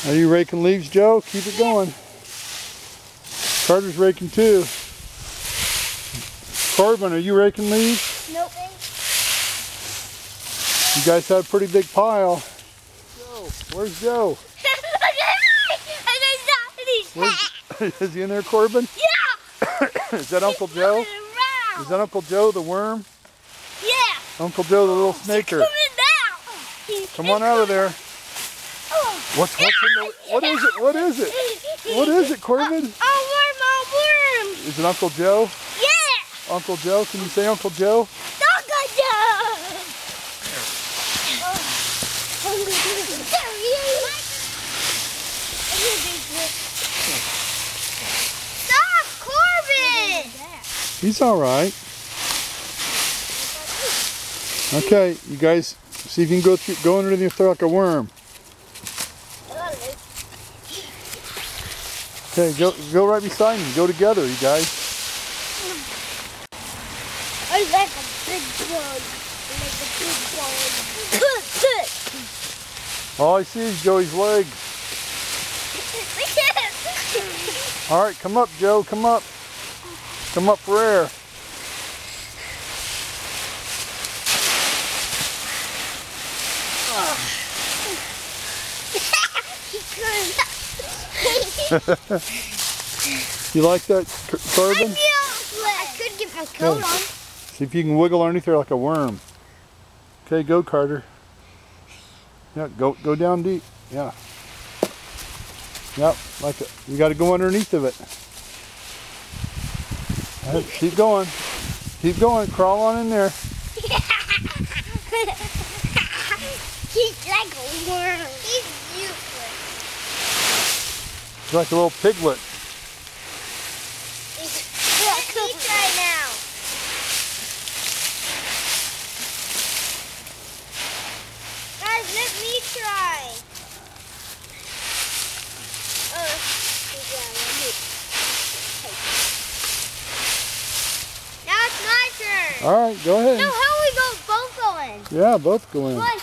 Are you raking leaves, Joe? Keep it going. Carter's raking too. Corbin, are you raking leaves? Nope. You guys have a pretty big pile. Joe, where's Joe? Is he in there, Corbin? Yeah! Is that Uncle Joe? Is that Uncle Joe, the worm? Yeah! Uncle Joe, the little snaker. Come on out of there. What's in the... What is it? What is it? What is it, Corbin? A worm! Is it Uncle Joe? Yeah! Uncle Joe? Can you say Uncle Joe? Uncle Joe! Stop, Corbin! He's all right. Okay, you guys, see if you can go underneath there like a worm. Okay, go right beside me. Go together, you guys. I like a big bug. All I see is Joey's legs. All right, come up, Joe. Come up. Come up for air. You like that, Corbin? I could get my coat on. See if you can wiggle underneath there like a worm. Okay, go, Carter. Yeah, go down deep. Yeah. Yep, like it. You got to go underneath of it. Right, keep going. Keep going. Crawl on in there. He's like a worm. He's useless. He's like a little piglet. Let me try now. Guys, let me try. Now it's my turn. All right, go ahead. No, how are we both going? Yeah, both go in. One,